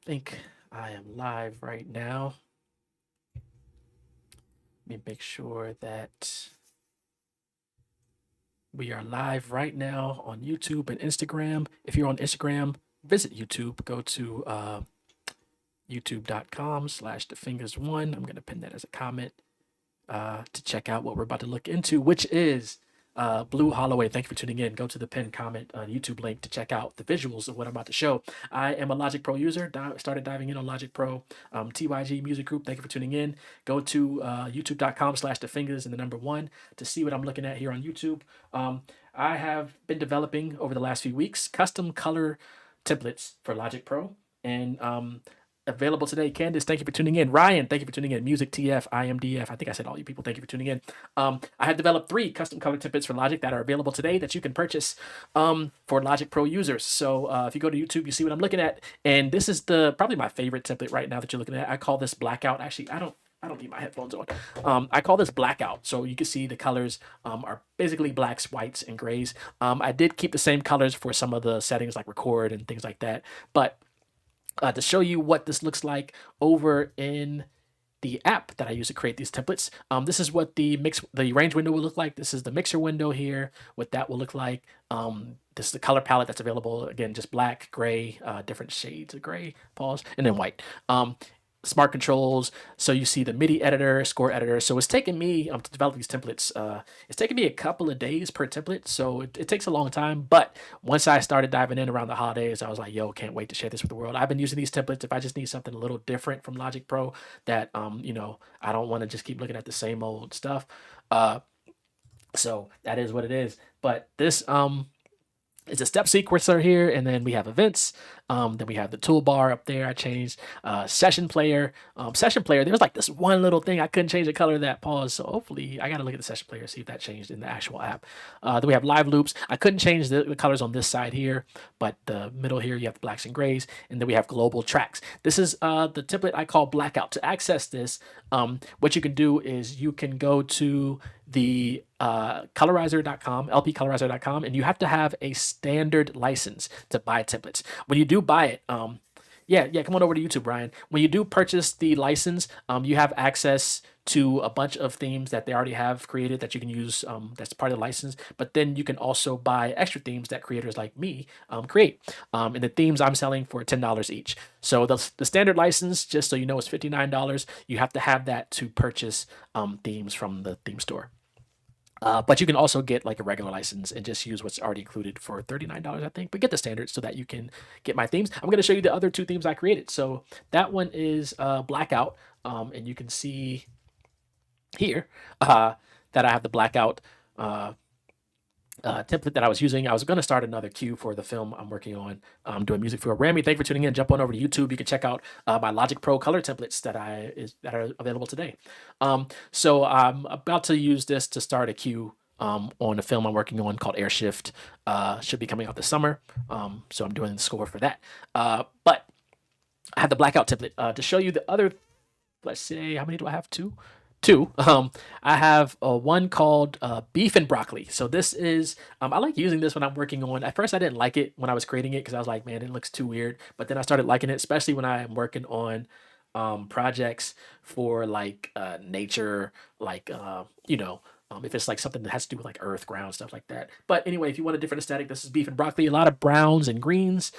think I am live right now. Let me make sure that we are live right now on YouTube and Instagram. If you're on Instagram, visit YouTube. Go to youtube.com/thefingers1. I'm going to pin that as a comment to check out what we're about to look into, which is Blue Holloway. Thank you for tuning in. Go to the pinned comment YouTube link to check out the visuals of what I'm about to show. I am a Logic Pro user. Started diving in on Logic Pro. TYG Music Group. Thank you for tuning in. Go to youtube.com/thefingers and the number 1 to see what I'm looking at here on YouTube. I have been developing over the last few weeks custom color templates for Logic Pro, and available today. Candace, thank you for tuning in. Ryan, thank you for tuning in. Music TF, IMDF. I think I said all you people. Thank you for tuning in. I have developed 3 custom color templates for Logic that are available today that you can purchase for Logic Pro users. So if you go to YouTube, you see what I'm looking at. And this is probably my favorite template right now that you're looking at. I call this blackout. Actually, I don't need my headphones on. I call this blackout. So you can see the colors are basically blacks, whites, and grays. I did keep the same colors for some of the settings like record and things like that. But to show you what this looks like over in the app that I use to create these templates. This is what the range window will look like. This is the mixer window here, what that will look like. This is the color palette that's available. Again, just black, gray, different shades of gray, pause, and then white. Smart controls. So you see the MIDI editor, score editor. So it's taken me to develop these templates. It's taken me a couple of days per template. So it takes a long time. But once I started diving in around the holidays, I was like, yo, can't wait to share this with the world. I've been using these templates if I just need something a little different from Logic Pro that, I don't want to just keep looking at the same old stuff. So that is what it is. But this, it's a step sequencer here, and then we have events. Then we have the toolbar up there. I changed session player. There was like this one little thing I couldn't change the color of that pause. So hopefully I got to look at the session player, see if that changed in the actual app. Then we have live loops. I couldn't change the colors on this side here, but the middle here you have the blacks and grays, and then we have global tracks. This is the template I call blackout. To access this, what you can do is you can go to the colorizer.com, lpcolorizer.com, and you have to have a standard license to buy templates. When you do buy it, come on over to YouTube, Brian. When you do purchase the license, you have access to a bunch of themes that they already have created that you can use. That's part of the license. But then you can also buy extra themes that creators like me create. And the themes I'm selling for $10 each. So the standard license, just so you know, is $59. You have to have that to purchase themes from the theme store. But you can also get like a regular license and just use what's already included for $39, I think. But get the standard so that you can get my themes. I'm going to show you the other 2 themes I created. So that one is Blackout. And you can see here that I have the Blackout template that I was using. I was going to start another queue for the film I'm working on. I'm doing music for Rami. Thank you for tuning in. Jump on over to YouTube. You can check out my Logic Pro color templates that are available today. So I'm about to use this to start a queue on a film I'm working on called Airshift. Should be coming out this summer. So I'm doing the score for that. But I have the Blackout template to show you the other. Let's say, how many do I have? 2. I have one called Beef and Broccoli. So this is, I like using this when I'm working on, at first I didn't like it when I was creating it because I was like, man, it looks too weird. But then I started liking it, especially when I am working on projects for like nature, like, if it's like something that has to do with like earth, ground, stuff like that. But anyway, if you want a different aesthetic, this is Beef and Broccoli. A lot of browns and greens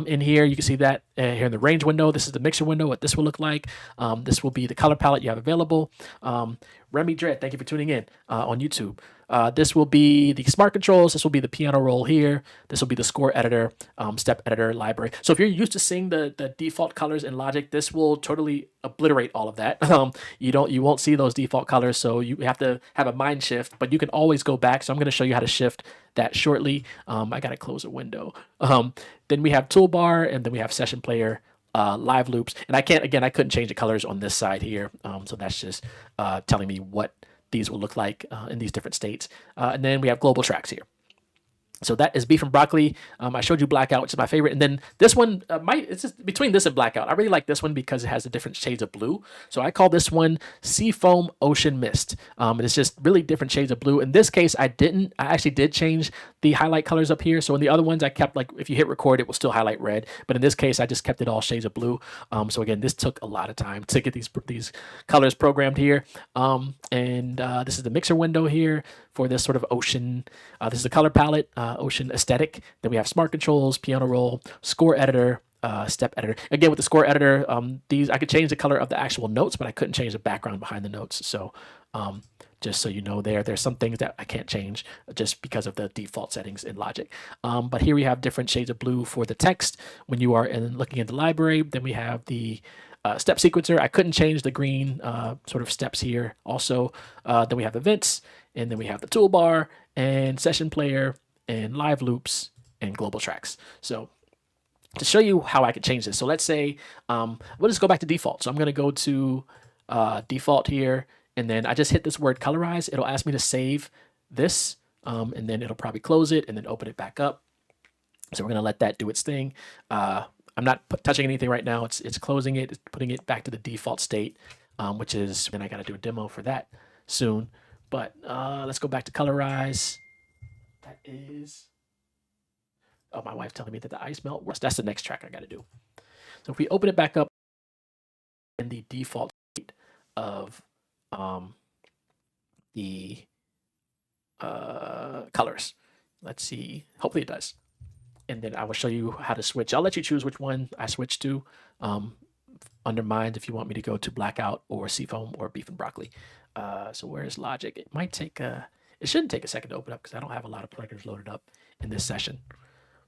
in here. You can see that here in the range window. This is the mixer window, what this will look like. This will be the color palette you have available. Remy Dredd, thank you for tuning in on YouTube. This will be the smart controls. This will be the piano roll here. This will be the score editor, step editor, library. So if you're used to seeing the default colors in Logic, this will totally obliterate all of that. You won't see those default colors, so you have to have a mind shift, but you can always go back. So I'm going to show you how to shift that shortly. I got to close a window. Then we have toolbar, and then we have session player, live loops. And I couldn't change the colors on this side here. So that's just telling me what these will look like in these different states. And then we have global tracks here. So that is beef and broccoli. I showed you blackout, which is my favorite, and then this one it's just between this and blackout. I really like this one because it has the different shades of blue. So I call this one Seafoam Ocean Mist. And it's just really different shades of blue. In this case, I actually did change the highlight colors up here. So in the other ones, I kept, like, if you hit record, it will still highlight red. But in this case, I just kept it all shades of blue. So again, this took a lot of time to get these colors programmed here. This is the mixer window here for this sort of ocean. This is the color palette, ocean aesthetic. Then we have smart controls, piano roll, score editor, step editor. Again, with the score editor, I could change the color of the actual notes, but I couldn't change the background behind the notes. So just so you know, there's some things that I can't change just because of the default settings in Logic. But here we have different shades of blue for the text when you are looking at the library. Then we have the step sequencer. I couldn't change the green sort of steps here. Also, then we have events, and then we have the toolbar and session player and live loops and global tracks. So to show you how I could change this, so let's say we'll just go back to default. So I'm going to go to default here, and then I just hit this word colorize. It'll ask me to save this, and then it'll probably close it and then open it back up. So we're going to let that do its thing. I'm not touching anything right now. It's closing it, it's putting it back to the default state, which is, and I got to do a demo for that soon. But let's go back to Colorize. That is, oh, my wife telling me that the ice melt works. That's the next track I got to do. So if we open it back up in the default state of the colors, let's see. Hopefully it does. And then I will show you how to switch. I'll let you choose which one I switch to. Under mind if you want me to go to blackout or seafoam or beef and broccoli. So where's Logic? It might take it shouldn't take a second to open up because I don't have a lot of plugins loaded up in this session.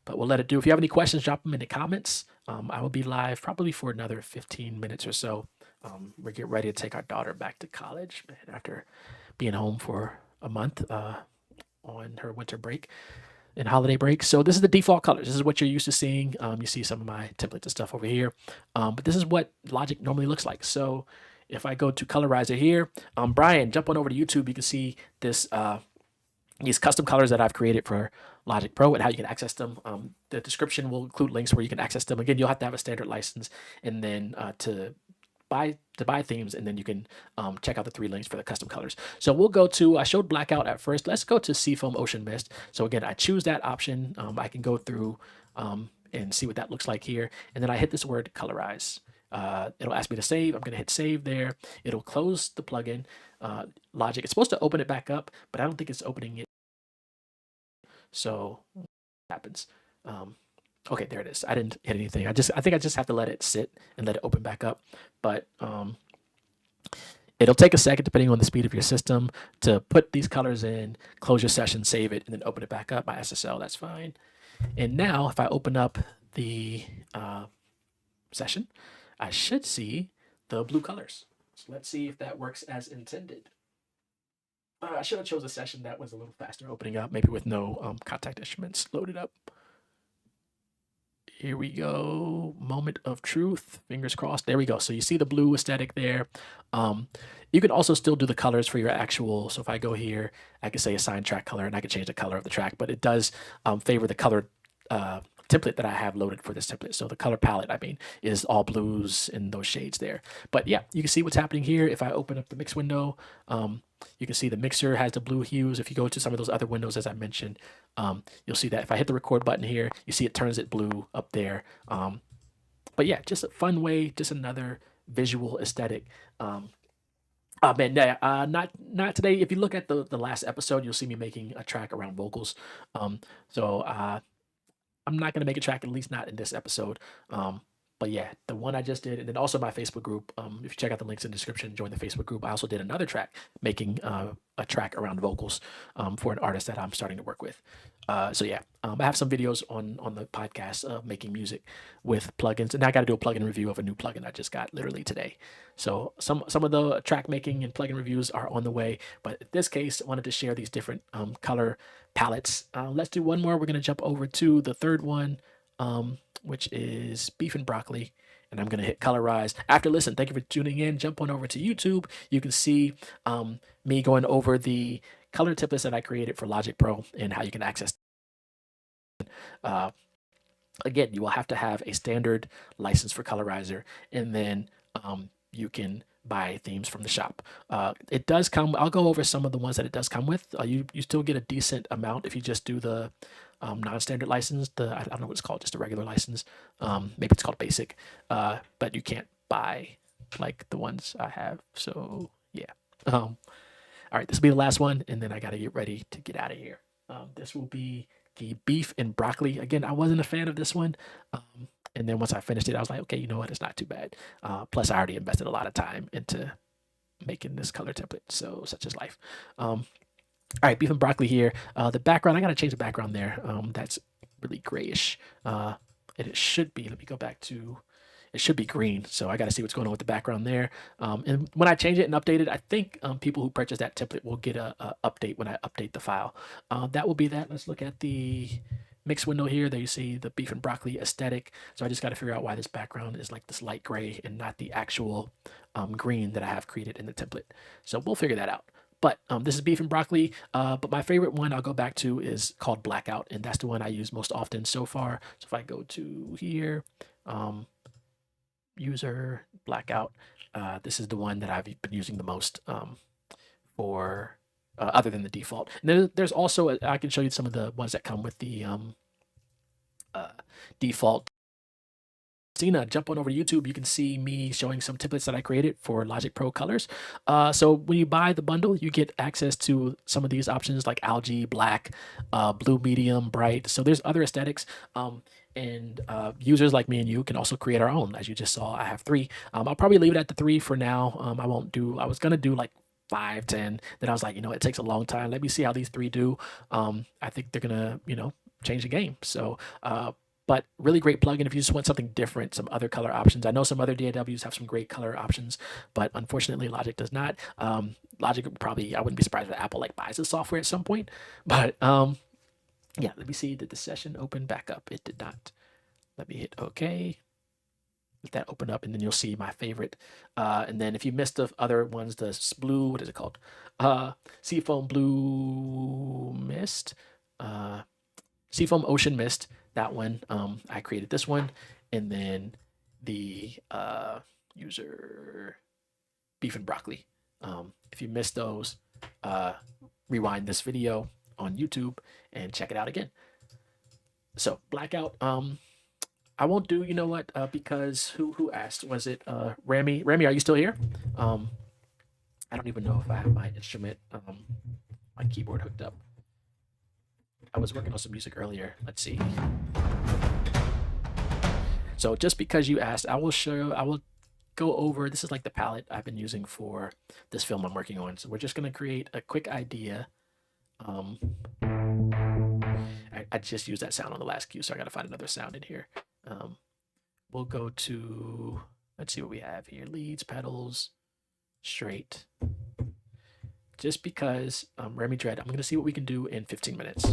But we'll let it do. If you have any questions, drop them in the comments. I will be live probably for another 15 minutes or so. We're getting ready to take our daughter back to college after being home for a month on her winter break and holiday break. So this is the default colors. This is what you're used to seeing. You see some of my templates and stuff over here. But this is what Logic normally looks like. So if I go to Colorizer here, Brian, jump on over to YouTube. You can see this these custom colors that I've created for Logic Pro and how you can access them. The description will include links where you can access them. Again, you'll have to have a standard license, and then to buy themes, and then you can check out the 3 links for the custom colors. So we'll go to, I showed blackout at first. Let's go to Seafoam Ocean Mist. So again, I choose that option. I can go through and see what that looks like here. And then I hit this word colorize. It'll ask me to save. I'm going to hit save there. It'll close the plugin. Logic, it's supposed to open it back up, but I don't think it's opening it. So what happens? Okay, there it is. I didn't hit anything. I think I just have to let it sit and let it open back up. But it'll take a second, depending on the speed of your system, to put these colors in, close your session, save it, and then open it back up by SSL. That's fine. And now if I open up the session, I should see the blue colors. So let's see if that works as intended. I should have chosen a session that was a little faster opening up, maybe with no contact instruments loaded up. Here we go. Moment of truth. Fingers crossed. There we go. So you see the blue aesthetic there. You can also still do the colors for your actual. So if I go here, I can say assign track color, and I can change the color of the track, but it does favor the color template that I have loaded for this template. So the color palette, I mean, is all blues in those shades there. But yeah, you can see what's happening here. If I open up the mix window, you can see the mixer has the blue hues. If you go to some of those other windows, as I mentioned, you'll see that if I hit the record button here, you see it turns it blue up there. But yeah, just a fun way, just another visual aesthetic. Oh man, yeah, not today. If you look at the last episode, you'll see me making a track around vocals. So I'm not going to make a track, at least not in this episode. But yeah, the one I just did, and then also my Facebook group. If you check out the links in the description, join the Facebook group. I also did another track, making a track around vocals for an artist that I'm starting to work with. So yeah, I have some videos on the podcast of making music with plugins, and I got to do a plugin review of a new plugin I just got literally today. So some of the track making and plugin reviews are on the way, but in this case, I wanted to share these different color palettes. Let's do one more. We're going to jump over to the third one, which is beef and broccoli, and I'm going to hit colorize. After listen, thank you for tuning in. Jump on over to YouTube. You can see me going over the color templates that I created for Logic Pro and how you can access Again, you will have to have a standard license for Colorizer, and then you can buy themes from the shop. It does come, I'll go over some of the ones that it does come with. You still get a decent amount if you just do the non-standard license, I don't know what it's called, just a regular license. Maybe it's called basic, but you can't buy like the ones I have. So yeah. All right, this will be the last one, and then I got to get ready to get out of here. This will be the beef and broccoli. Again, I wasn't a fan of this one. And then once I finished it, I was like, okay, you know what? It's not too bad. Plus, I already invested a lot of time into making this color template. So such is life. All right, beef and broccoli here. The background, I got to change the background there. That's really grayish. It should be, let me go back to, it should be green. So I got to see what's going on with the background there. And when I change it and update it, I think people who purchase that template will get a update when I update the file. That will be that. Let's look at the mix window here. There you see the beef and broccoli aesthetic. So I just got to figure out why this background is like this light gray and not the actual green that I have created in the template. So we'll figure that out. But this is beef and broccoli. But my favorite one I'll go back to is called blackout, and that's the one I use most often so far. So if I go to here, user blackout, this is the one that I've been using the most for other than the default. And there's also I can show you some of the ones that come with the default. Cena, jump on over to YouTube. You can see me showing some templates that I created for Logic Pro colors. So when you buy the bundle, you get access to some of these options like algae, black, blue, medium, bright. So there's other aesthetics. And users like me and you can also create our own. As you just saw, I have 3. I'll probably leave it at the 3 for now. I was gonna do like 5, 10. Then I was like, it takes a long time. Let me see how these 3 do. I think they're gonna, change the game. So, but really great plugin if you just want something different, some other color options. I know some other DAWs have some great color options, but unfortunately Logic does not. Logic probably, I wouldn't be surprised if Apple like buys the software at some point. But yeah, let me see. Did the session open back up? It did not. Let me hit OK. Let that open up, and then you'll see my favorite. And then if you missed the other ones, the blue, what is it called? Seafoam Blue Mist. Seafoam Ocean Mist. That one, I created this one, and then the user beef and broccoli. If you missed those, rewind this video on YouTube and check it out again. So blackout. I won't do. You know what? Because who asked? Was it Rami? Rami, are you still here? I don't even know if I have my instrument, my keyboard hooked up. I was working on some music earlier. Let's see. So just because you asked, I will go over, this is like the palette I've been using for this film I'm working on. So we're just going to create a quick idea. I just used that sound on the last cue, so I got to find another sound in here. We'll go to, let's see what we have here. Leads, pedals, straight. Just because, Remy Dread, I'm going to see what we can do in 15 minutes.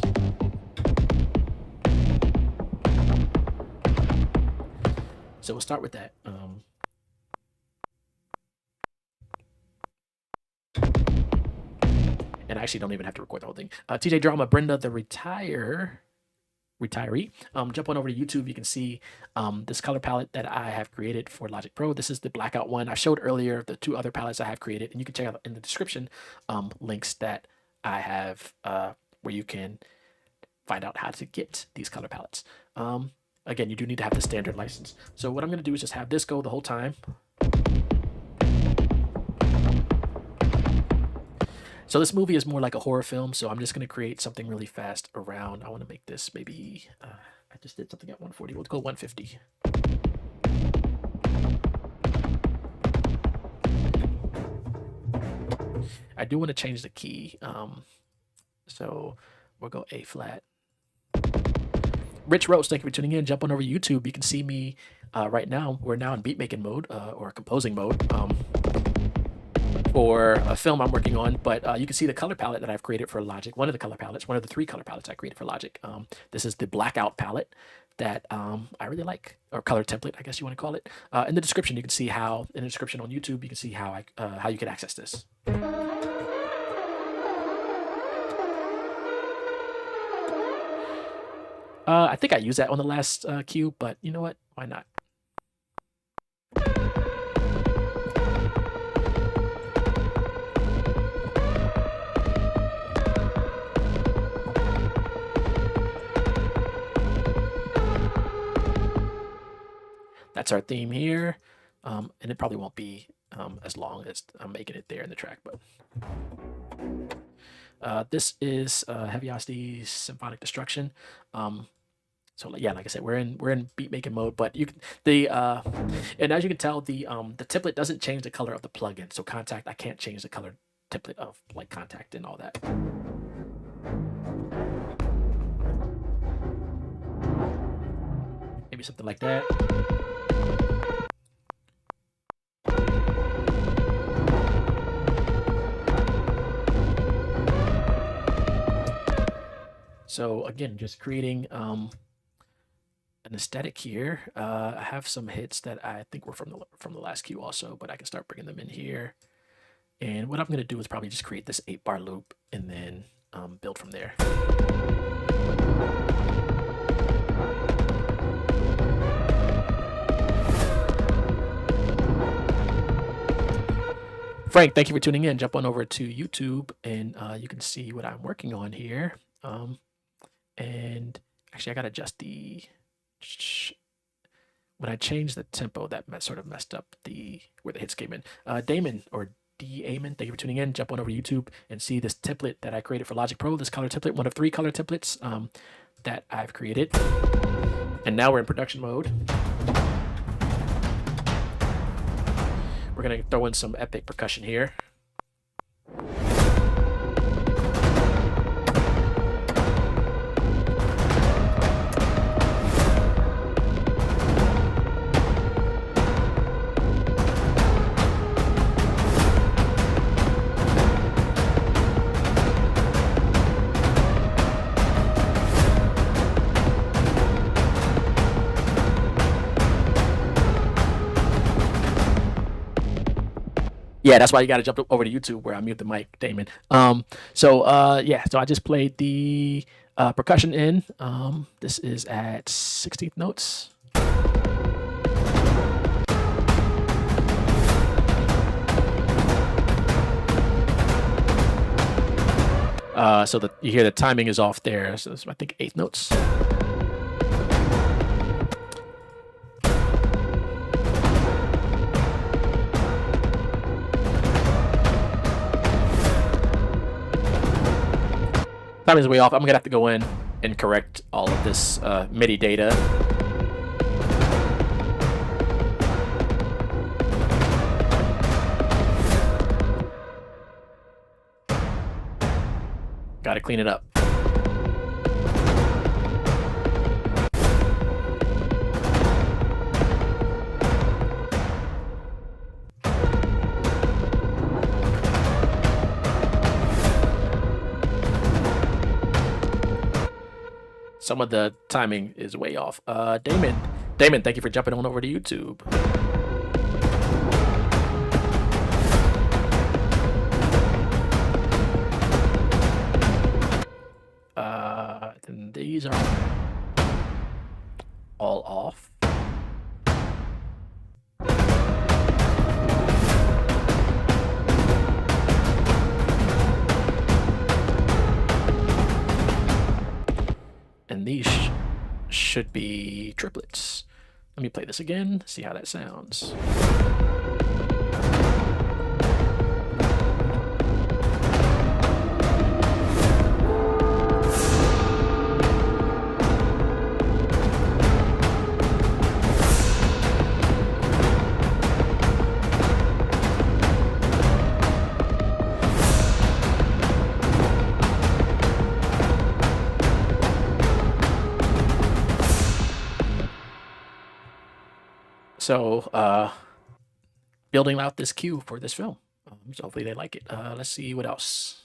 So we'll start with that. And I actually don't even have to record the whole thing. TJ Drama, Brenda, the retiree. Jump on over to YouTube. You can see this color palette that I have created for Logic Pro. This is the blackout one. I showed earlier the 2 other palettes I have created, and you can check out in the description links that I have where you can find out how to get these color palettes. Again, you do need to have the standard license. So what I'm going to do is just have this go the whole time. So this movie is more like a horror film, so I'm just going to create something really fast around. I want to make this maybe, I just did something at 140. We'll go 150. I do want to change the key. So we'll go A flat. Rich Rose, thank you for tuning in. Jump on over to YouTube. You can see me right now. We're now in beat making mode or composing mode. For a film I'm working on, but you can see the color palette that I've created for Logic. One of the color palettes, one of the 3 color palettes I created for Logic. This is the blackout palette that I really like, or color template, I guess you want to call it. In the description, you can see how, in the description on YouTube, you can see how you can access this. I think I used that on the last cue, but you know what? Why not? That's our theme here, and it probably won't be as long as I'm making it there in the track, but this is Heaviosity Symphonic Destruction. So yeah, like I said, we're in beat making mode, but you can and as you can tell, the template doesn't change the color of the plugin. So Contact, I can't change the color template of like Contact and all that. Maybe something like that. So again, just creating an aesthetic here. I have some hits that I think were from the last cue also, but I can start bringing them in here. And what I'm going to do is probably just create this 8-bar loop and then build from there. Frank, thank you for tuning in. Jump on over to YouTube and you can see what I'm working on here. And actually, I got to adjust the... When I changed the tempo, that sort of messed up where the hits came in. Damon, or D-Amon, thank you for tuning in. Jump on over to YouTube and see this template that I created for Logic Pro, this color template, one of 3 color templates that I've created. And now we're in production mode. We're going to throw in some epic percussion here. Yeah, that's why you got to jump over to YouTube where I mute the mic, Damon. Yeah, so I just played the percussion in. This is at 16th notes. So you hear the timing is off there. So I think 8th notes. Timing is way off. I'm gonna have to go in and correct all of this MIDI data. Gotta clean it up. Some of the timing is way off. Damon, thank you for jumping on over to YouTube. And these are all off. And these should be triplets. Let me play this again, see how that sounds. So, building out this cue for this film. So hopefully they like it. Let's see what else.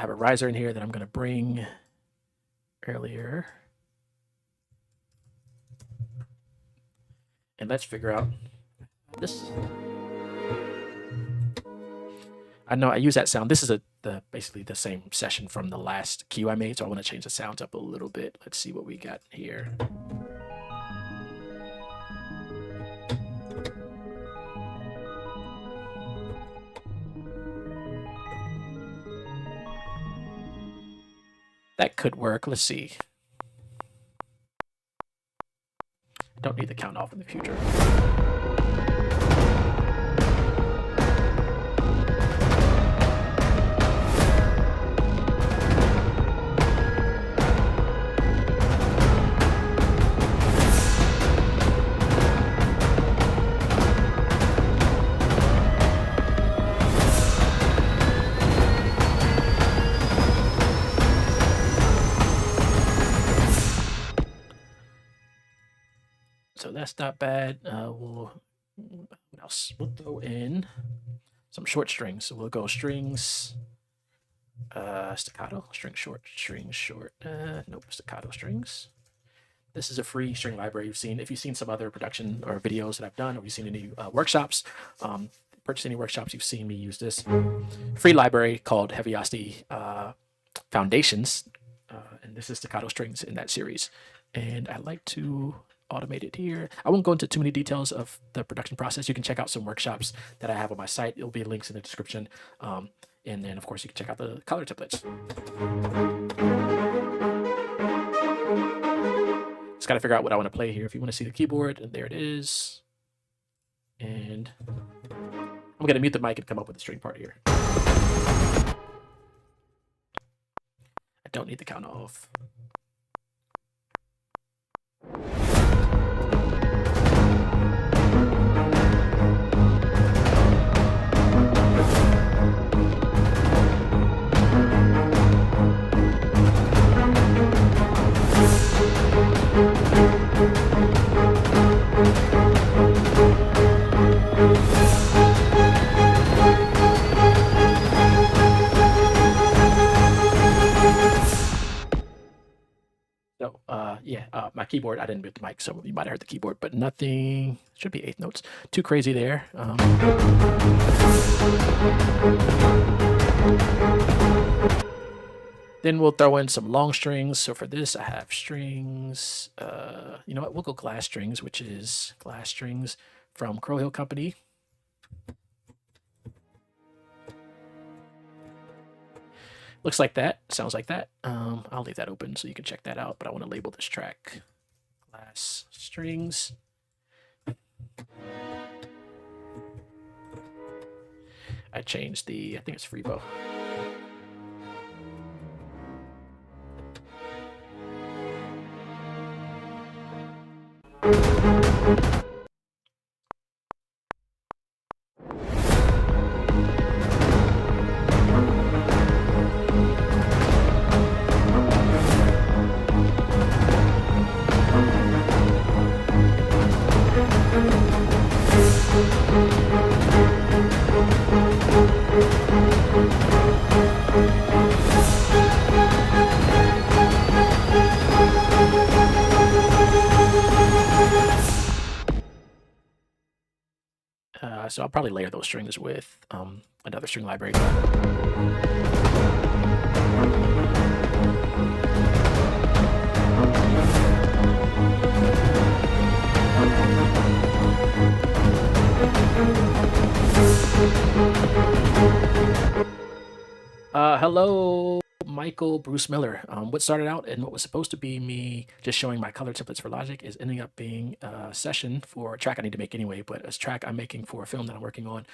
have a riser in here that I'm going to bring earlier. And let's figure out this. I know I use that sound. This is basically the same session from the last cue I made, so I want to change the sounds up a little bit. Let's see what we got here. That could work. Let's see. Don't need the count off in the future. So that's not bad. What else? We'll throw in some short strings. So we'll go strings, staccato, string short, nope, staccato strings. This is a free string library you've seen. If you've seen some other production or videos that I've done, or you've seen any workshops, purchased any workshops, you've seen me use this free library called Heaviosity Foundations. And this is staccato strings in that series. And I like to automate it here. I won't go into too many details of the production process. You can check out some workshops that I have on my site. It'll be links in the description. And then, of course, you can check out the color templates. Just got to figure out what I want to play here. If you want to see the keyboard, and there it is. And I'm going to mute the mic and come up with the string part here. I don't need the count off. So my keyboard, I didn't mute the mic, so you might have heard the keyboard, but nothing, should be eighth notes, too crazy there. Then we'll throw in some long strings. So for this, I have strings, you know what, we'll go glass strings, which is glass strings from Crow Hill Company. Looks like that, sounds like that. I'll leave that open so you can check that out, but I want to label this track glass strings. I changed I think it's Freebo. So I'll probably layer those strings with another string library. Hello, Michael Bruce Miller. What started out and what was supposed to be me just showing my color templates for Logic is ending up being a session for a track I need to make anyway, but a track I'm making for a film that I'm working on.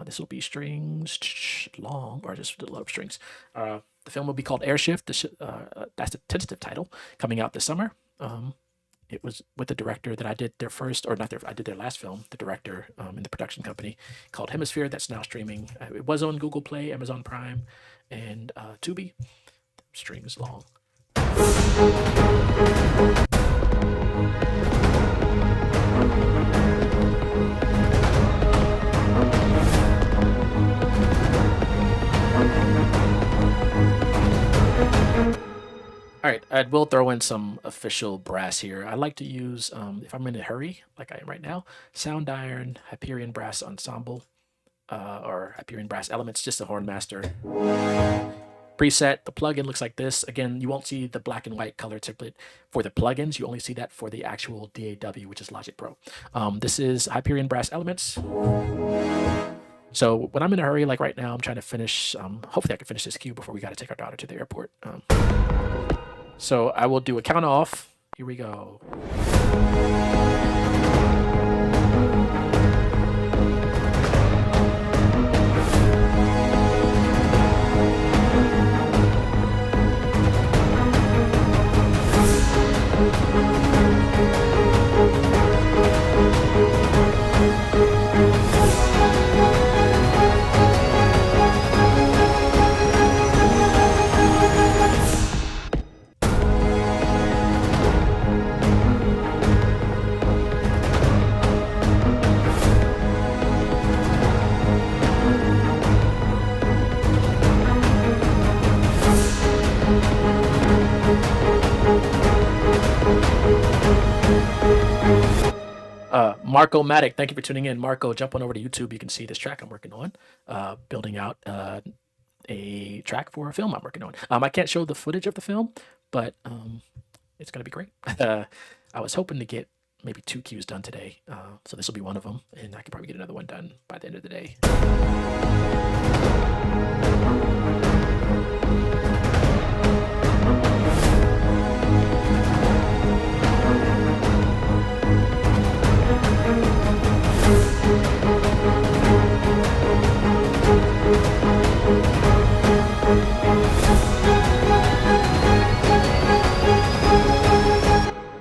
This will be strings long, or just a lot of strings. The film will be called Airshift. That's the tentative title, coming out this summer. It was with the director that I did their first, or not their, I did their last film, the director in the production company called Hemisphere, that's now streaming. It was on Google Play, Amazon Prime, and Tubi. Strings long. will throw in some official brass here. I like to use, if I'm in a hurry, like I am right now, Sound Iron Hyperion Brass Ensemble, or Hyperion Brass Elements, just a Hornmaster preset. The plugin looks like this. Again, you won't see the black and white color template for the plugins. You only see that for the actual DAW, which is Logic Pro. This is Hyperion Brass Elements. So when I'm in a hurry, like right now, I'm trying to finish, hopefully I can finish this cue before we got to take our daughter to the airport. So I will do a count off. Here we go. Marco Matic, thank you for tuning in. Marco, jump on over to YouTube. You can see this track I'm working on, building out a track for a film I'm working on. I can't show the footage of the film, but it's going to be great. I was hoping to get maybe 2 cues done today, so this will be one of them, and I can probably get another one done by the end of the day.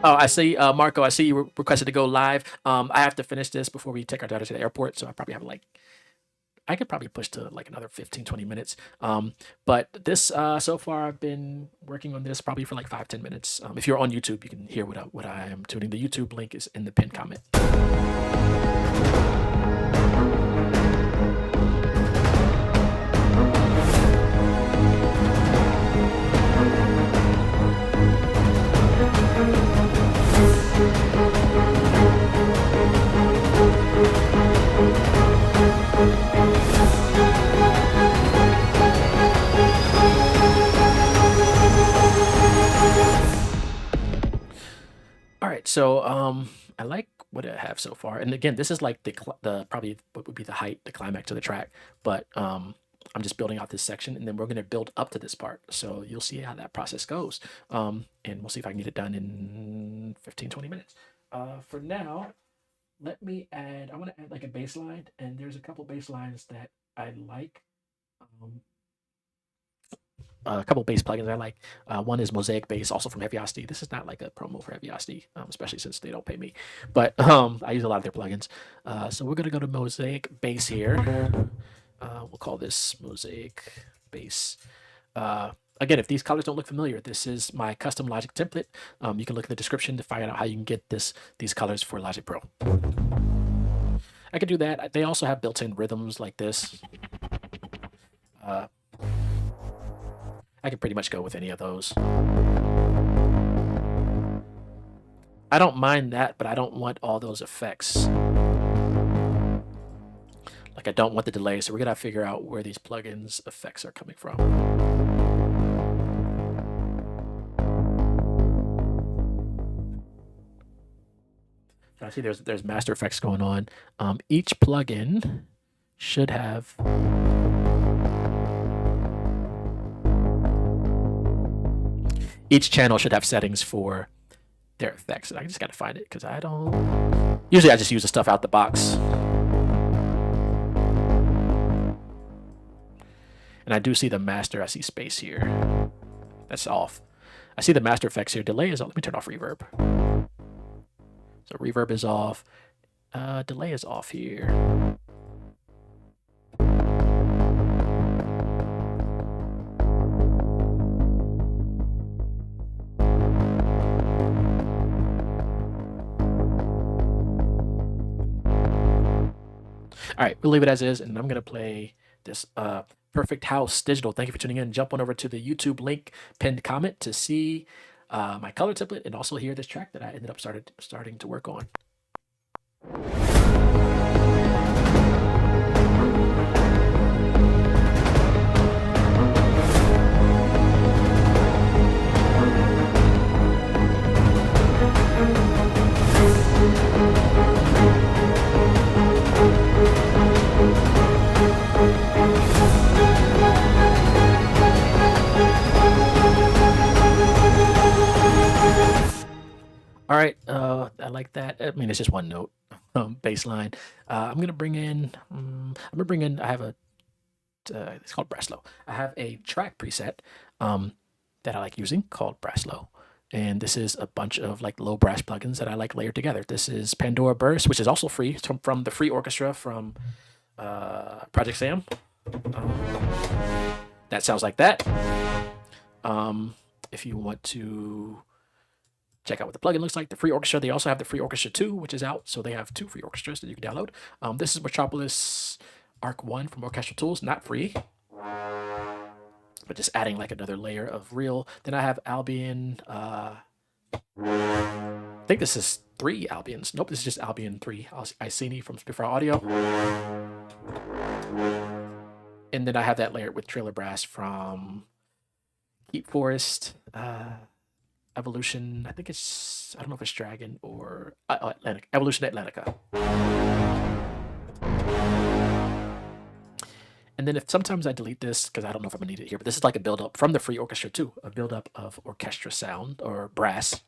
Oh, I see, Marco, I see you requested to go live. I have to finish this before we take our daughter to the airport, so I probably have I could probably push to like another 15, 20 minutes. But this, so far I've been working on this probably for like 5-10 minutes. If you're on YouTube, you can hear what I am tuning. The YouTube link is in the pinned comment. All right, so I like what I have so far, and again, this is like the probably what would be the climax of the track. But I'm just building out this section, and then we're going to build up to this part. So you'll see how that process goes, and we'll see if I can get it done in 15-20 minutes. For now, let me add. I want to add like a bass line, and there's a couple bass lines that I like. A couple bass plugins I like. One is Mosaic Bass, also from Heavyocity. This is not like a promo for Heavyocity, especially since they don't pay me. But I use a lot of their plugins. So we're gonna go to Mosaic Bass here. We'll call this Mosaic Bass. Again, if these colors don't look familiar, this is my custom Logic template. You can look in the description to find out how you can get these colors for Logic Pro. I could do that. They also have built-in rhythms like this. I could pretty much go with any of those. I don't mind that, but I don't want all those effects. Like I don't want the delay, so we're gonna figure out where these plugins effects are coming from. So I see there's master effects going on. Each plugin should have each channel should have settings for their effects. And I just got to find it because I don't. Usually I just use the stuff out the box. And I do see the master. I see space here. That's off. I see the master effects here. Delay is off. Let me turn off reverb. So reverb is off. Delay is off here. All right, we'll leave it as is, and I'm gonna play this Perfect House Digital. Thank you for tuning in. Jump on over to the YouTube link, pinned comment, to see my color template and also hear this track that I ended up starting to work on. All right, I like that. I mean, it's just one note, bass line. I'm gonna bring in. I have a. It's called Braslow. I have a track preset that I like using called Braslow, and this is a bunch of like low brass plugins that I like layered together. This is Pandora Burst, which is also free. It's from the free orchestra from Project Sam. That sounds like that. If you want to check out what the plugin looks like, the free orchestra, they also have the free orchestra 2, which is out. So they have 2 free orchestras that you can download. This is Metropolis Arc 1 from Orchestral Tools, not free, but just adding like another layer of real. Then I have Albion, I think this is 3 Albions. Nope, this is just Albion 3. Iceni from Spitfire Audio. And then I have that layered with trailer brass from Heat Forest, Evolution. I think I don't know if it's Dragon or Atlantic. Evolution Atlantica. And then sometimes I delete this because I don't know if I'm gonna need it here, but this is like a build up from the free orchestra too, a build up of orchestra sound or brass.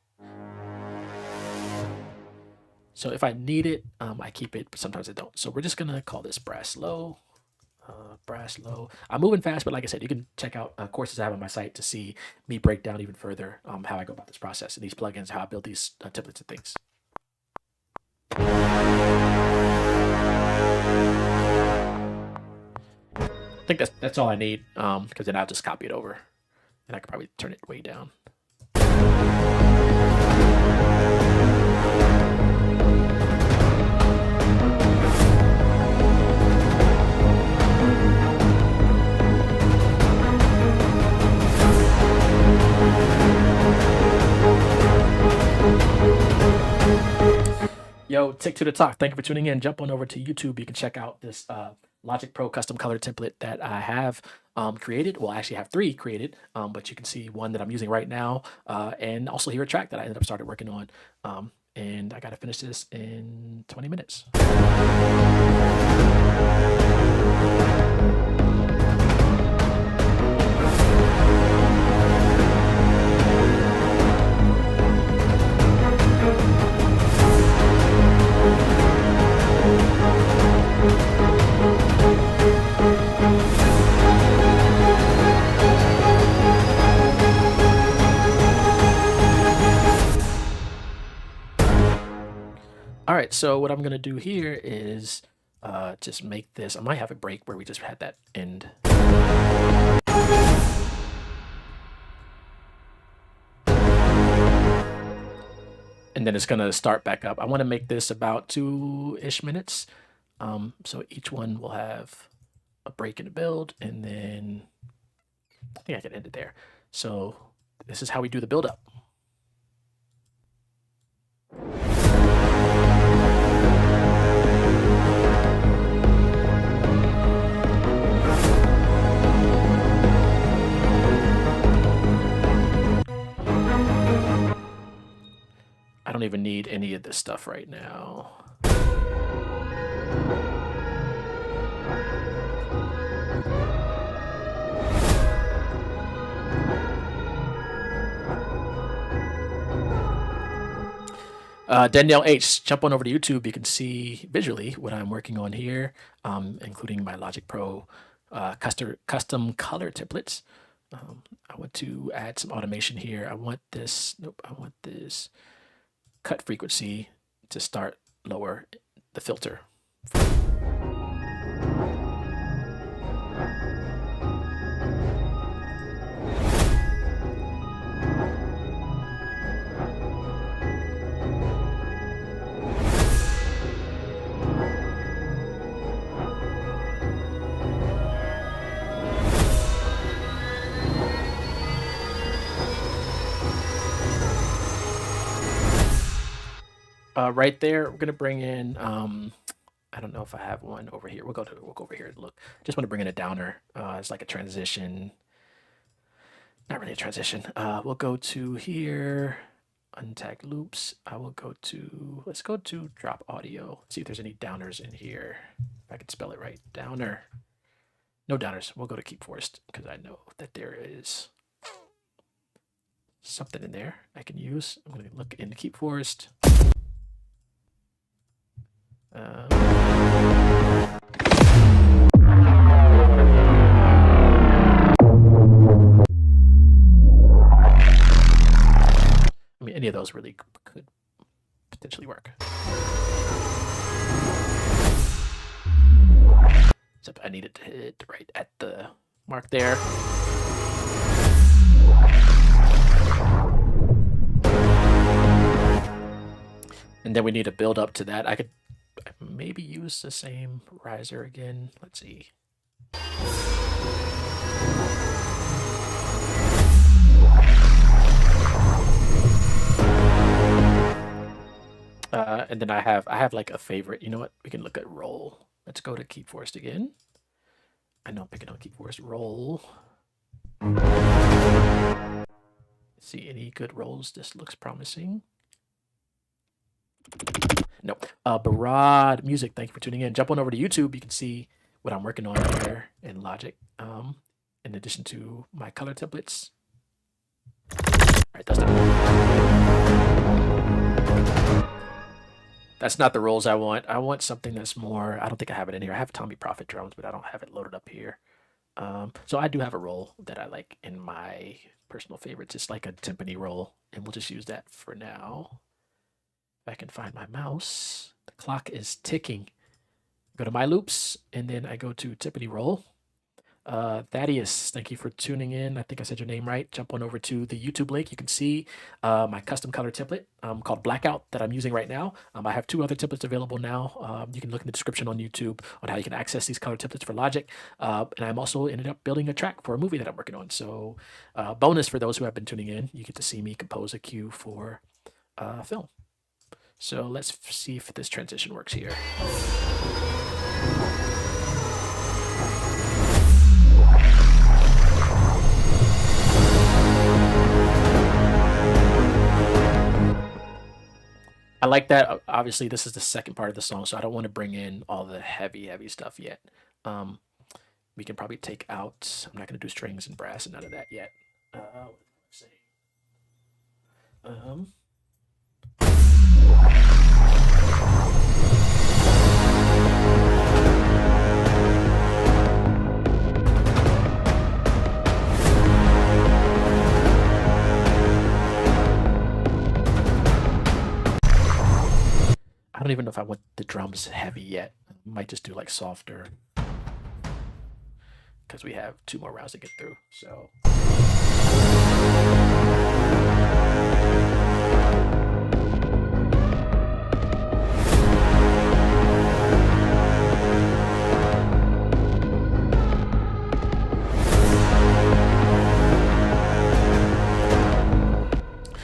So if I need it, I keep it, but sometimes I don't. So we're just gonna call this Braslow. Braslow. I'm moving fast, but like I said, you can check out courses I have on my site to see me break down even further how I go about this process and these plugins, how I build these templates and things. I think that's all I need, because then I'll just copy it over, and I could probably turn it way down. Yo, Tick to the Talk. Thank you for tuning in. Jump on over to YouTube. You can check out this Logic Pro custom color template that I have created. Well, I actually have 3 created, but you can see one that I'm using right now, and also hear a track that I ended up started working on. And I got to finish this in 20 minutes. All right, so what I'm gonna do here is just make this. I might have a break where we just had that end. And then it's gonna start back up. I want to make this about 2-ish minutes. So each one will have a break in the build, and then I think I can end it there. So this is how we do the build up. I don't even need any of this stuff right now. Danielle H, jump on over to YouTube. You can see visually what I'm working on here, including my Logic Pro custom color templates. I want to add some automation here. I want this cut frequency to start lower the filter. Right there, we're gonna bring in. I don't know if I have one over here. We'll go over here and look. Just want to bring in a downer. It's like a transition. Not really a transition. We'll go to here. Untagged loops. I will go to. Let's go to drop audio. See if there's any downers in here. If I can spell it right. Downer. No downers. We'll go to keep forest because I know that there is something in there I can use. I'm going to look into keep forest. I mean, any of those really could potentially work. Except I needed to hit right at the mark there. And then we need to build up to that. I could maybe use the same riser again. Let's see. And then I have like a favorite. You know what? We can look at roll. Let's go to keep forest again. I know I'm picking on keep forest. Roll. See any good rolls? This looks promising. Nope. Barad Music, thank you for tuning in. Jump on over to YouTube. You can see what I'm working on here in Logic. In addition to my color templates. All right, that's not the rolls I want. I want something that's more. I don't think I have it in here. I have Tommy Prophet drums, but I don't have it loaded up here. So I do have a roll that I like in my personal favorites. It's like a timpani roll, and we'll just use that for now. If I can find my mouse, the clock is ticking. Go to my loops, and then I go to timpani roll. Thaddeus, thank you for tuning in. I think I said your name right. Jump on over to the YouTube link. You can see my custom color template called Blackout that I'm using right now. I have 2 other templates available now. You can look in the description on YouTube on how you can access these color templates for Logic. And I'm also ended up building a track for a movie that I'm working on. So bonus for those who have been tuning in, you get to see me compose a cue for film. So let's see if this transition works here. I like that. Obviously, this is the second part of the song, so I don't want to bring in all the heavy stuff yet. We can probably take out. I'm not going to do strings and brass and none of that yet. Let's see. I don't even know if I want the drums heavy yet. I might just do like softer because we have 2 more rounds to get through. So.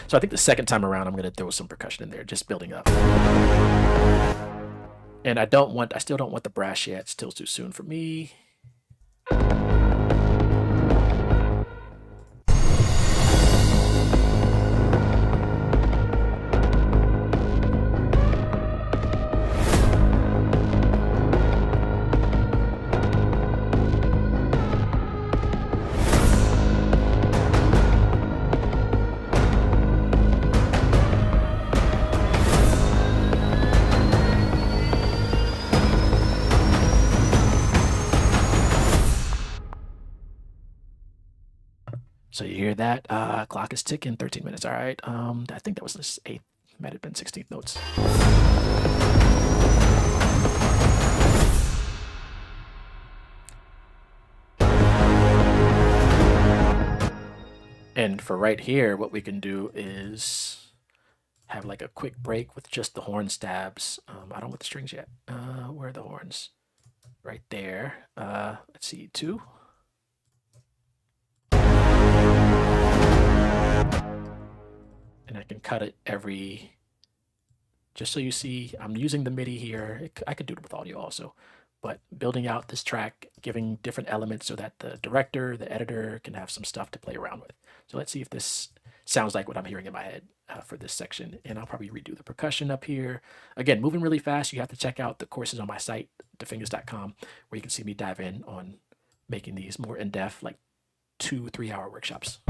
So I think the second time around, I'm going to throw some percussion in there, just building up. And I still don't want the brass yet. It's still too soon for me. So you hear that? Clock is ticking, 13 minutes. All right. I think that was this 8th, might have been 16th notes. And for right here, what we can do is have like a quick break with just the horn stabs. I don't want the strings yet. Where are the horns? Right there. Let's see, 2. And I can cut it every just so you see, I'm using the MIDI here. I could do it with audio also, but building out this track, giving different elements so that the director, the editor can have some stuff to play around with. So let's see if this sounds like what I'm hearing in my head for this section. And I'll probably redo the percussion up here. Again, moving really fast. You have to check out the courses on my site, thefingaz.com, where you can see me dive in on making these more in-depth, like 2-3 hour workshops.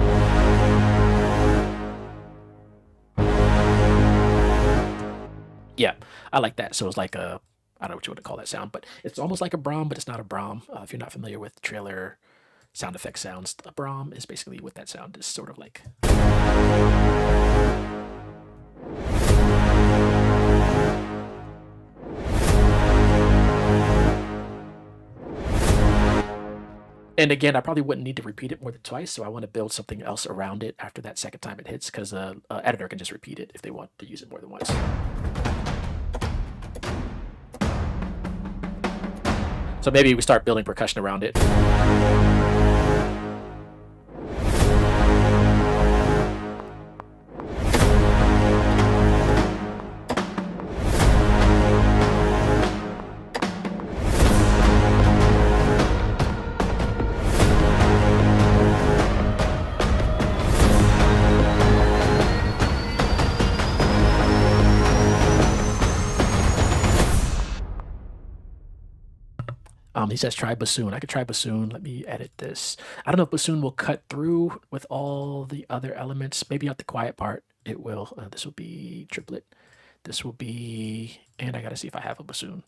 Yeah, I like that. So it's like a, I don't know what you want to call that sound, but it's almost like a Brahm, but it's not a Brahm. If you're not familiar with trailer sound effect sounds, a Brahm is basically what that sound is sort of like. And again, I probably wouldn't need to repeat it more than twice, so I want to build something else around it after that second time it hits, because an editor can just repeat it if they want to use it more than once. So maybe we start building percussion around it. He says try bassoon. I could try bassoon. Let me edit this. I don't know if bassoon will cut through with all the other elements. Maybe at the quiet part it will. This will be triplet. This will be, and I gotta see if I have a bassoon.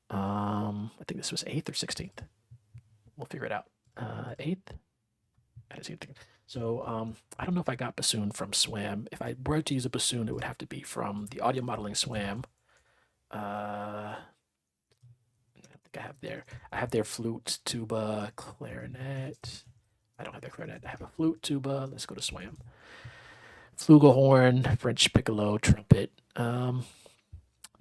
I think this was 8th or 16th. We'll figure it out. 8th. I didn't see anything. So I don't know if I got bassoon from SWAM. If I were to use a bassoon, it would have to be from the audio modeling SWAM. I have their flute, tuba, clarinet. I don't have their clarinet. I have a flute, tuba. Let's go to SWAM. Flugelhorn, French piccolo, trumpet. None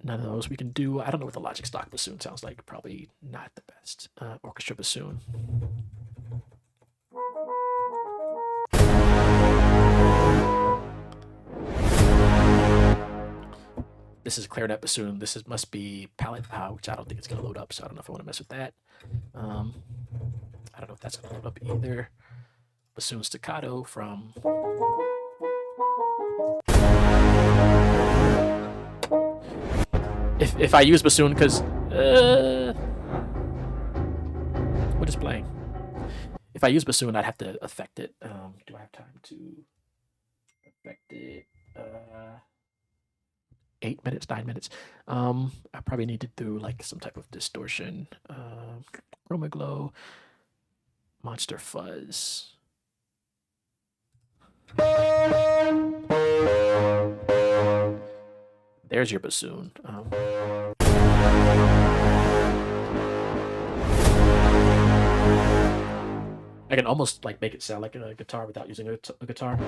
of those we can do. I don't know what the Logic stock bassoon sounds like. Probably not the best. Orchestra bassoon. This is a clarinet bassoon. This must be palette, which I don't think it's going to load up, so I don't know if I want to mess with that. I don't know if that's going to load up either. Bassoon staccato from... If I use bassoon, because... what is playing? If I use bassoon, I'd have to affect it. Do I have time to affect it? 8 minutes, 9 minutes. I probably need to do like some type of distortion. Chroma glow, monster fuzz. There's your bassoon. I can almost like make it sound like a guitar without using a guitar.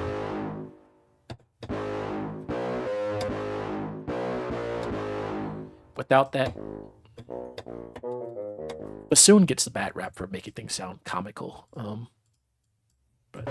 Without that, bassoon gets the bad rap for making things sound comical. But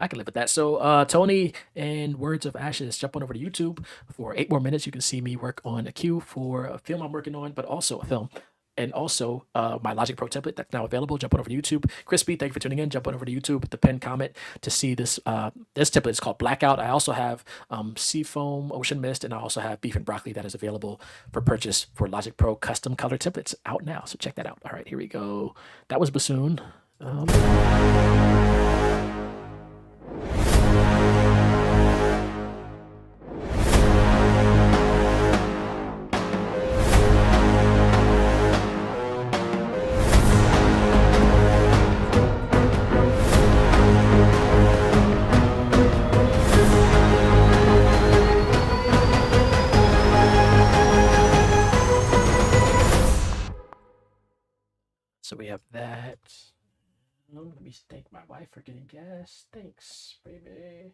I can live with that. So Tony and Words of Ashes, jump on over to YouTube for 8 more minutes. You can see me work on a cue for a film I'm working on, but also a film. And also my Logic Pro template that's now available. Jump on over to YouTube. Crispy, thank you for tuning in. Jump on over to YouTube, the pen comment to see this. This template is called Blackout. I also have Seafoam, Ocean Mist, and I also have Beef and Broccoli that is available for purchase for Logic Pro custom color templates out now. So check that out. All right, here we go. That was bassoon. we have that. Let me thank my wife for getting gas. Thanks, baby.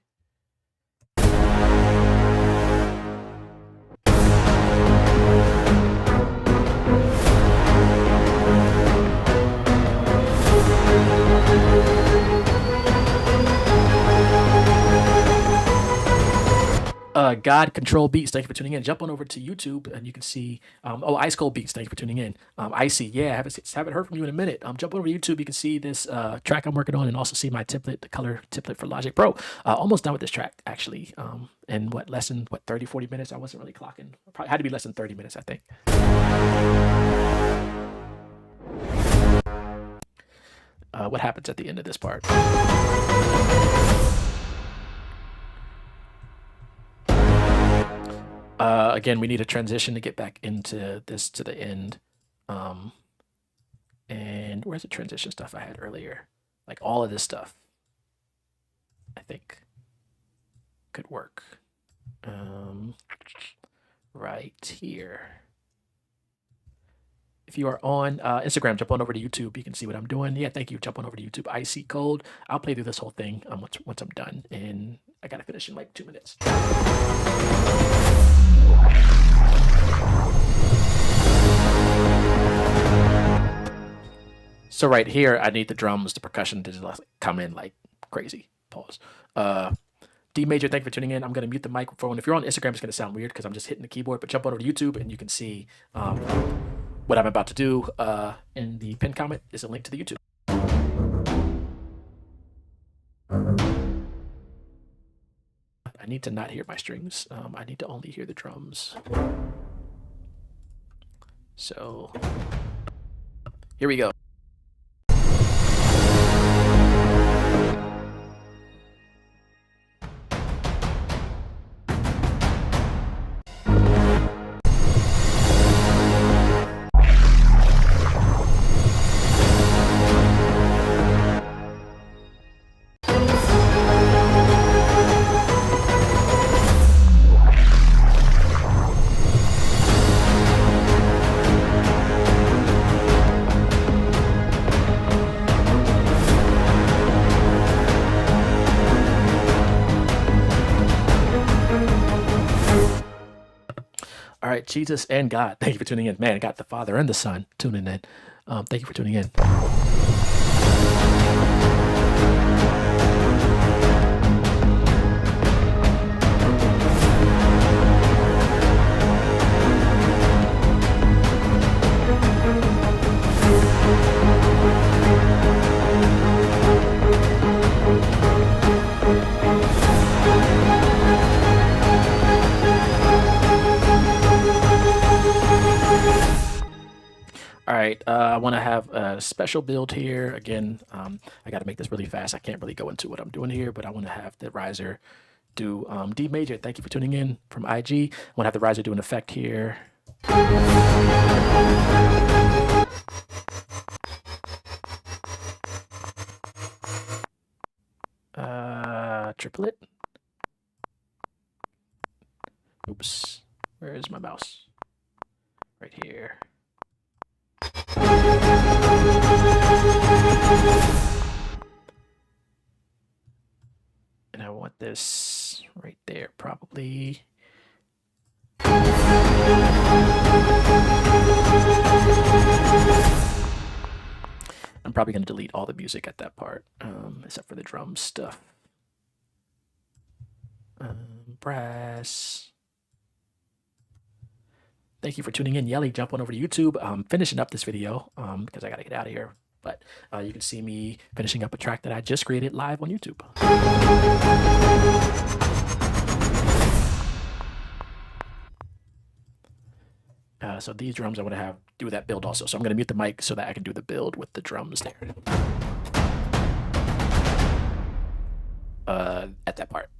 God Control Beats, thank you for tuning in. Jump on over to YouTube and you can see, Ice Cold Beats, thank you for tuning in. Icy, yeah, I haven't heard from you in a minute. Jump over to YouTube, you can see this track I'm working on and also see my template, the color template for Logic Pro. Almost done with this track, actually. In less than 30, 40 minutes? I wasn't really clocking. Probably had to be less than 30 minutes, I think. What happens at the end of this part? Again, we need a transition to get back into this to the end. And where's the transition stuff I had earlier? Like all of this stuff, I think could work. Right here. If you are on Instagram, jump on over to YouTube. You can see what I'm doing. Yeah, thank you. Jump on over to YouTube. Icy Cold. I'll play through this whole thing once I'm done. And I got to finish in like 2 minutes. So right here, I need the drums, the percussion to just come in like crazy. Pause. D Major, thank you for tuning in. I'm going to mute the microphone. If you're on Instagram, it's going to sound weird because I'm just hitting the keyboard. But jump over to YouTube and you can see what I'm about to do. In the pinned comment is a link to the YouTube. I need to not hear my strings. I need to only hear the drums. So here we go. All right, Jesus and God, thank you for tuning in. Man, got the Father and the Son tuning in. Thank you for tuning in. All right, I want to have a special build here. Again, I got to make this really fast. I can't really go into what I'm doing here, but I want to have the riser do D major. Thank you for tuning in from IG. I want to have the riser do an effect here. Triplet. Oops, where is my mouse? Right here. And I want this right there, probably. I'm probably going to delete all the music at that part, except for the drum stuff. Brass. Thank you for tuning in. Yelly, jump on over to YouTube. I'm finishing up this video because I got to get out of here. But you can see me finishing up a track that I just created live on YouTube. So these drums I want to have do that build also. So I'm going to mute the mic so that I can do the build with the drums there. At that part.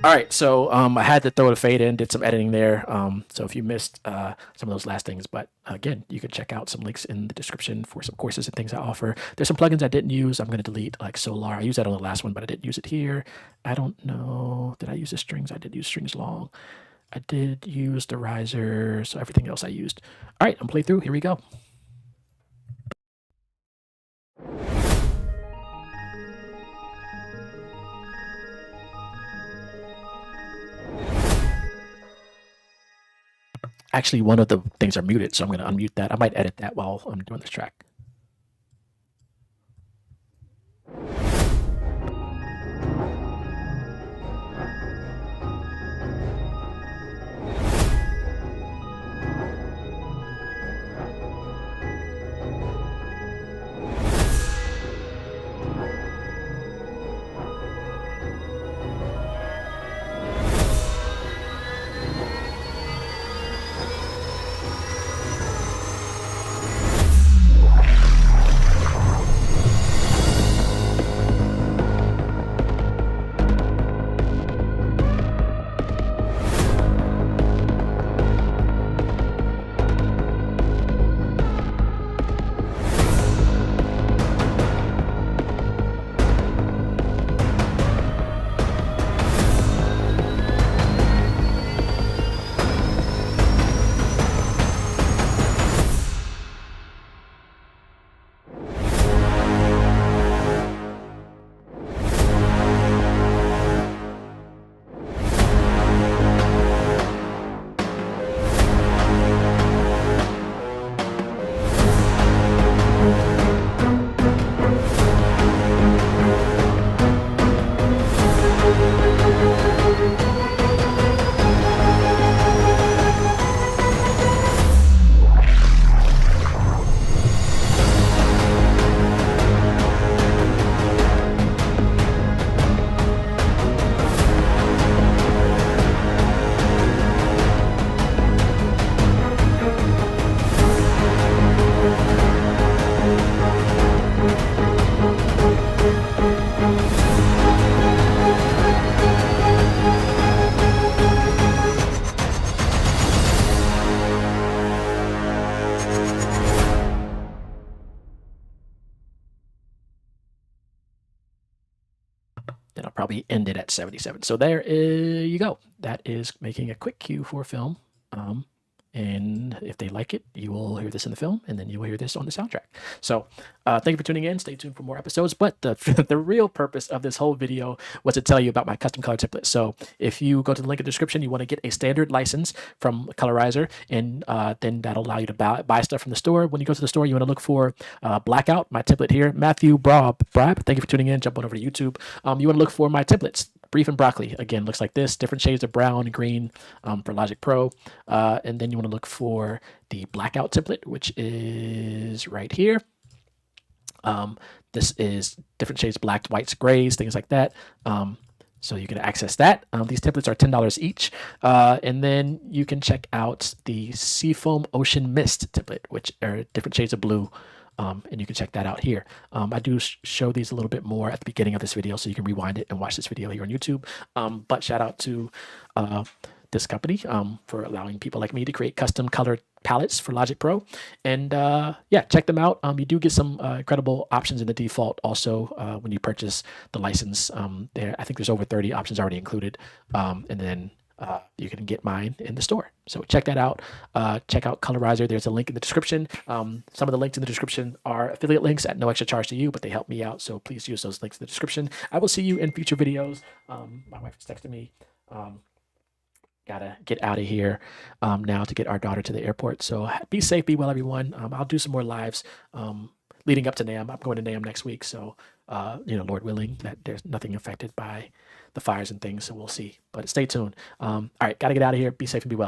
All right, so I had to throw the fade in, did some editing there. So if you missed some of those last things, but again, you can check out some links in the description for some courses and things I offer. There's some plugins I didn't use. I'm going to delete like Solar. I used that on the last one, but I didn't use it here. I don't know. Did I use the strings? I did use strings long. I did use the riser. So everything else I used. All right, I'm play through. Here we go. Actually, one of the things are muted, so I'm going to unmute that. I might edit that while I'm doing this track. Then I'll probably end it at 77. So there you go. That is making a quick cue for film. And if they like it, you will hear this in the film, and then you will hear this on the soundtrack. So thank you for tuning in. Stay tuned for more episodes. But the real purpose of this whole video was to tell you about my custom color template. So if you go to the link in the description, you want to get a standard license from Colorizer, and then that'll allow you to buy stuff from the store. When you go to the store, you want to look for Blackout, my template here. Matthew Bribe, thank you for tuning in. Jump on over to YouTube. You want to look for my templates. Brief and Broccoli, again, looks like this. Different shades of brown and green for Logic Pro. And then you want to look for the Blackout template, which is right here. This is different shades, blacks, whites, grays, things like that. So you can access that. These templates are $10 each. And then you can check out the Seafoam Ocean Mist template, which are different shades of blue. And you can check that out here. I do show these a little bit more at the beginning of this video, so you can rewind it and watch this video here on YouTube. But shout out to this company for allowing people like me to create custom color palettes for Logic Pro. And yeah, check them out. You do get some incredible options in the default also when you purchase the license. I think there's over 30 options already included. And then you can get mine in the store. So check that out. Check out Colorizer. There's a link in the description. Some of the links in the description are affiliate links at no extra charge to you, but they help me out. So please use those links in the description. I will see you in future videos. My wife is texting me. Gotta get out of here now to get our daughter to the airport. So be safe, be well, everyone. I'll do some more lives leading up to NAMM. I'm going to NAMM next week. So, Lord willing, that there's nothing affected by the fires and things. So we'll see. But stay tuned. All right, gotta get out of here. Be safe and be well.